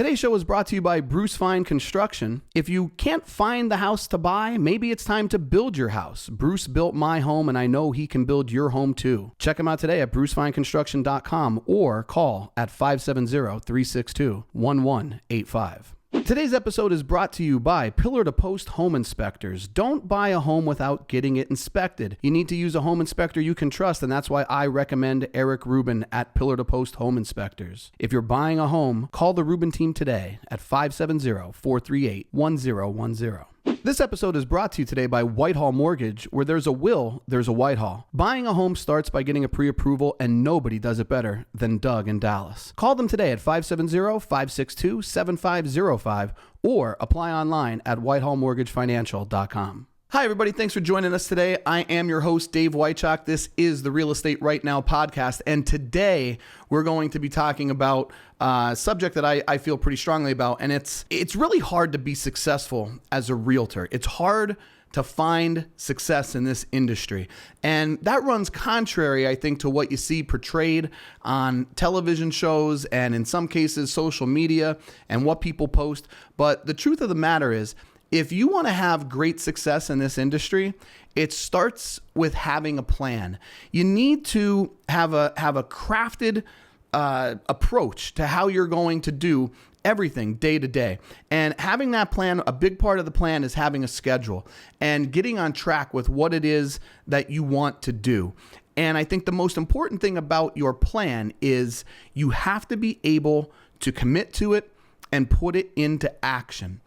Today's show is brought to you by Bruce Fine Construction. If you can't find the house to buy, maybe it's time to build your house. Bruce built my home, and I know he can build your home too. Check him out today at brucefineconstruction.com or call at 570-362-1185. Today's episode is brought to you by Pillar to Post Home Inspectors. Don't buy a home without getting it inspected. You need to use a home inspector you can trust, and that's why I recommend Eric Rubin at Pillar to Post Home Inspectors. If you're buying a home, call the Rubin team today at 570-438-1010. This episode is brought to you today by Whitehall Mortgage. Where there's a will, there's a Whitehall. Buying a home starts by getting a pre-approval, and nobody does it better than Doug in Dallas. Call them today at 570-562-7505 or apply online at whitehallmortgagefinancial.com. Hi, everybody. Thanks for joining us today. I am your host, Dave Wychak. This is the Real Estate Right Now podcast. And today we're going to be talking about a subject that I feel pretty strongly about. And it's really hard to be successful as a realtor. It's hard to find success in this industry. And that runs contrary, I think, to what you see portrayed on television shows and in some cases social media and what people post. But the truth of the matter is, if you want to have great success in this industry, it starts with having a plan. You need to have a crafted approach to how you're going to do everything day to day. And having that plan, a big part of the plan is having a schedule and getting on track with what it is that you want to do. And I think the most important thing about your plan is you have to be able to commit to it and put it into action.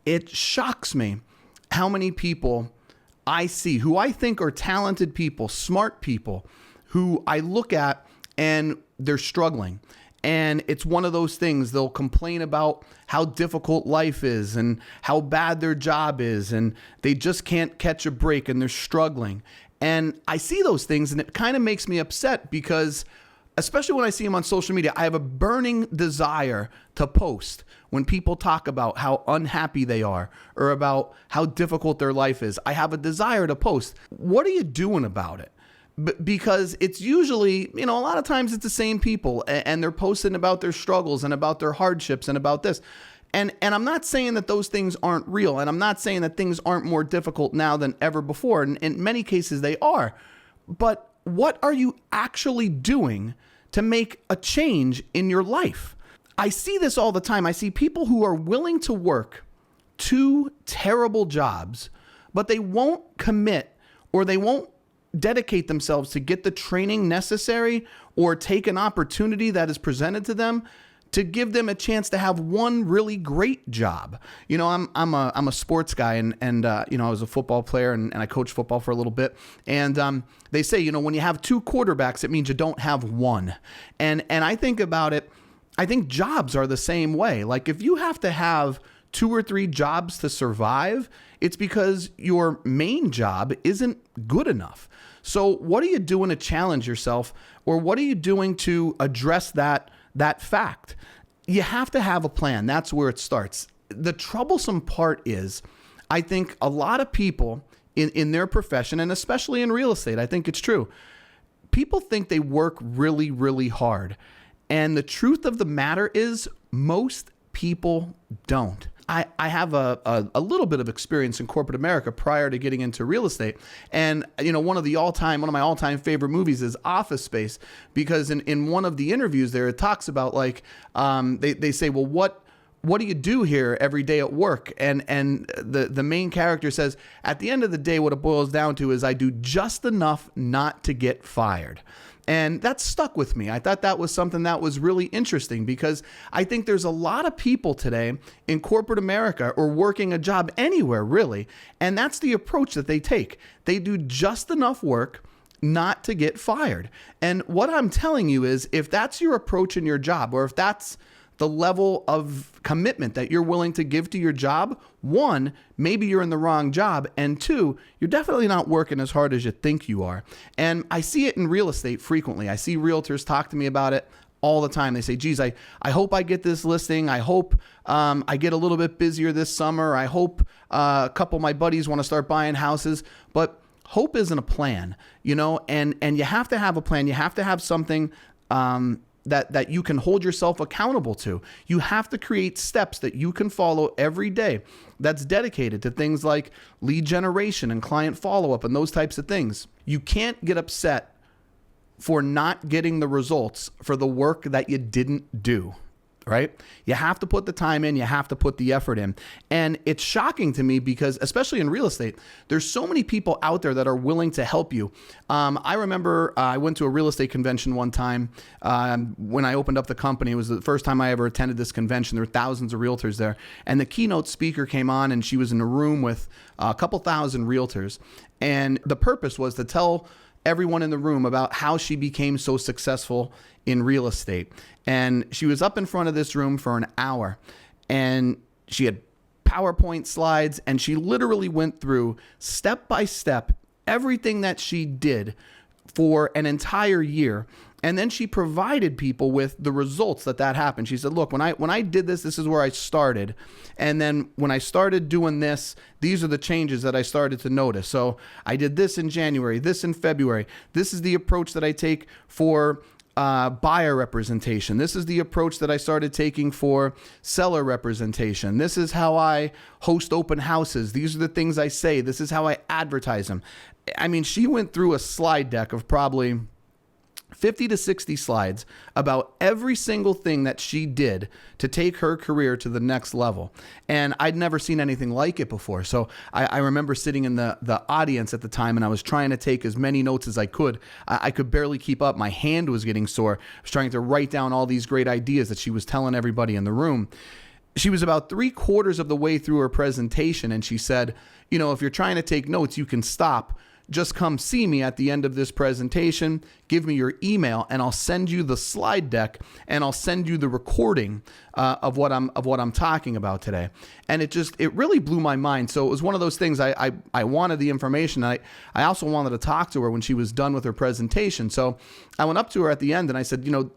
It shocks me how many people I see who I think are talented people, smart people, who I look at and they're struggling. And it's one of those things, they'll complain about how difficult life is and how bad their job is, and they just can't catch a break and they're struggling. And I see those things and it kind of makes me upset because, especially when I see them on social media, I have a burning desire to post when people talk about how unhappy they are or about how difficult their life is. I have a desire to post. What are you doing about it? Because it's usually, a lot of times it's the same people and they're posting about their struggles and about their hardships and about this. And I'm not saying that those things aren't real. And I'm not saying that things aren't more difficult now than ever before. And in many cases they are. But what are you actually doing to make a change in your life? I see this all the time. I see people who are willing to work 2 terrible jobs, but they won't commit or they won't dedicate themselves to get the training necessary or take an opportunity that is presented to them to give them a chance to have one really great job. I'm a sports guy and I was a football player and I coached football for a little bit. And they say, when you have 2 quarterbacks, it means you don't have one. And I think about it, I think jobs are the same way. Like if you have to have 2 or 3 jobs to survive, it's because your main job isn't good enough. So what are you doing to challenge yourself, or what are you doing to address that fact? You have to have a plan. That's where it starts. The troublesome part is, I think a lot of people in their profession, and especially in real estate, I think it's true, people think they work really, really hard. And the truth of the matter is most people don't. I have a little bit of experience in corporate America prior to getting into real estate. And, one of my all-time favorite movies is Office Space, because in one of the interviews there, it talks about they say, well, what do you do here every day at work? And the main character says, at the end of the day, what it boils down to is I do just enough not to get fired. And that stuck with me. I thought that was something that was really interesting because I think there's a lot of people today in corporate America or working a job anywhere really. And that's the approach that they take. They do just enough work not to get fired. And what I'm telling you is if that's your approach in your job, or if that's the level of commitment that you're willing to give to your job, 1, maybe you're in the wrong job, and 2, you're definitely not working as hard as you think you are. And I see it in real estate frequently. I see realtors talk to me about it all the time. They say, geez, I hope I get this listing. I hope I get a little bit busier this summer. I hope a couple of my buddies want to start buying houses. But hope isn't a plan, and you have to have a plan. You have to have something that you can hold yourself accountable to. You have to create steps that you can follow every day that's dedicated to things like lead generation and client follow-up and those types of things. You can't get upset for not getting the results for the work that you didn't do. Right? You have to put the time in, you have to put the effort in. And it's shocking to me because, especially in real estate, there's so many people out there that are willing to help you. I remember I went to a real estate convention one time when I opened up the company. It was the first time I ever attended this convention. There were thousands of realtors there. And the keynote speaker came on, and she was in a room with a couple thousand realtors. And the purpose was to tell everyone in the room about how she became so successful in real estate. And she was up in front of this room for an hour, and she had PowerPoint slides, and she literally went through step by step everything that she did for an entire year. And then she provided people with the results that happened. She said, look, when I did this, this is where I started. And then when I started doing this, these are the changes that I started to notice. So I did this in January, this in February. This is the approach that I take for buyer representation. This is the approach that I started taking for seller representation. This is how I host open houses. These are the things I say. This is how I advertise them. I mean, she went through a slide deck of probably 50 to 60 slides about every single thing that she did to take her career to the next level. And I'd never seen anything like it before. So I remember sitting in the audience at the time, and I was trying to take as many notes as I could. I could barely keep up. My hand was getting sore. I was trying to write down all these great ideas that she was telling everybody in the room. She was about 3/4 of the way through her presentation, and she said, you know, if you're trying to take notes, you can stop. Just come see me at the end of this presentation, give me your email, and I'll send you the slide deck, and I'll send you the recording of what I'm talking about today. And it really blew my mind. So it was one of those things. I wanted the information. I also wanted to talk to her when she was done with her presentation. So I went up to her at the end and I said, you know,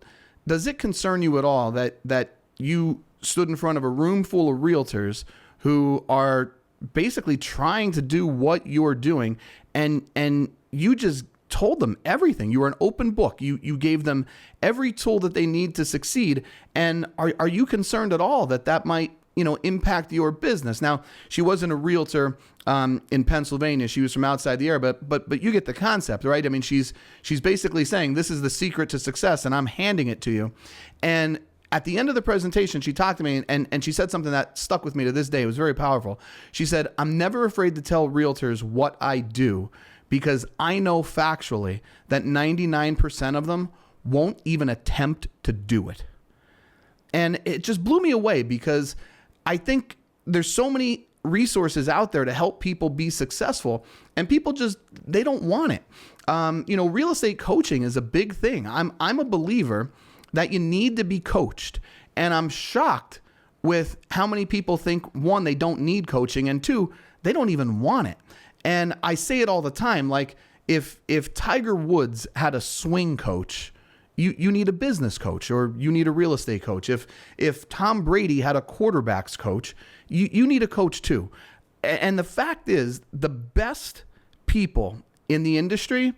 does it concern you at all that you stood in front of a room full of realtors who are basically trying to do what you're doing, and you just told them everything? You were an open book. You gave them every tool that they need to succeed. And are you concerned at all that might, you know, impact your business? Now, she wasn't a realtor in Pennsylvania. She was from outside the area, but you get the concept, right? I mean, she's basically saying this is the secret to success, and I'm handing it to you. And at the end of the presentation, she talked to me and she said something that stuck with me to this day. It was very powerful. She said, I'm never afraid to tell realtors what I do because I know factually that 99% of them won't even attempt to do it. And it just blew me away because I think there's so many resources out there to help people be successful, and people they don't want it. You know, real estate coaching is a big thing. I'm a believer that you need to be coached. And I'm shocked with how many people think, one, they don't need coaching, and two, they don't even want it. And I say it all the time, like if Tiger Woods had a swing coach, you need a business coach, or you need a real estate coach. If Tom Brady had a quarterbacks coach, you need a coach too. And the fact is, the best people in the industry,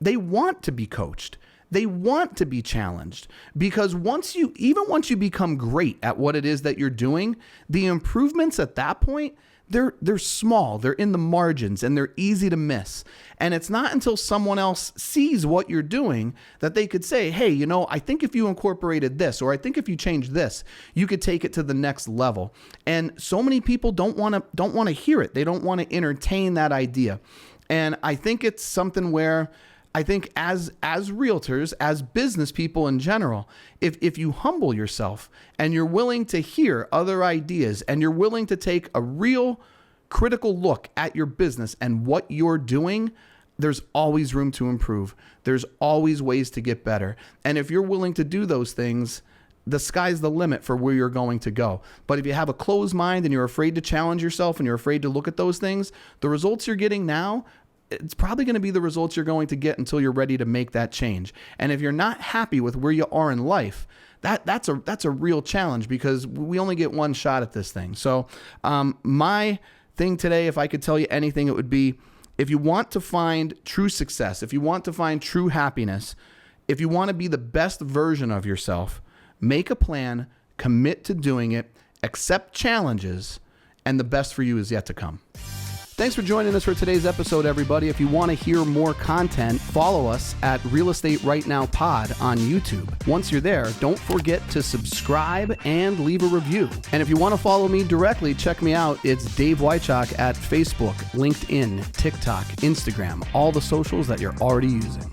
they want to be coached. They want to be challenged, because once you become great at what it is that you're doing, the improvements at that point, they're small, they're in the margins, and they're easy to miss. And it's not until someone else sees what you're doing that they could say, hey, you know, I think if you incorporated this, or I think if you changed this, you could take it to the next level. And so many people don't want to hear it. They don't want to entertain that idea. And I think it's something where I think as realtors, as business people in general, if you humble yourself and you're willing to hear other ideas, and you're willing to take a real critical look at your business and what you're doing, there's always room to improve. There's always ways to get better. And if you're willing to do those things, the sky's the limit for where you're going to go. But if you have a closed mind and you're afraid to challenge yourself and you're afraid to look at those things, the results you're getting now, it's probably going to be the results you're going to get until you're ready to make that change. And if you're not happy with where you are in life, that's a real challenge, because we only get one shot at this thing. So my thing today, if I could tell you anything, it would be, if you want to find true success, if you want to find true happiness, If you want to be the best version of yourself, make a plan, commit to doing it, accept challenges, and the best for you is yet to come. Thanks for joining us for today's episode, everybody. If you want to hear more content, follow us at Real Estate Right Now Pod on YouTube. Once you're there, don't forget to subscribe and leave a review. And if you want to follow me directly, check me out. It's Dave Wychak at Facebook, LinkedIn, TikTok, Instagram, all the socials that you're already using.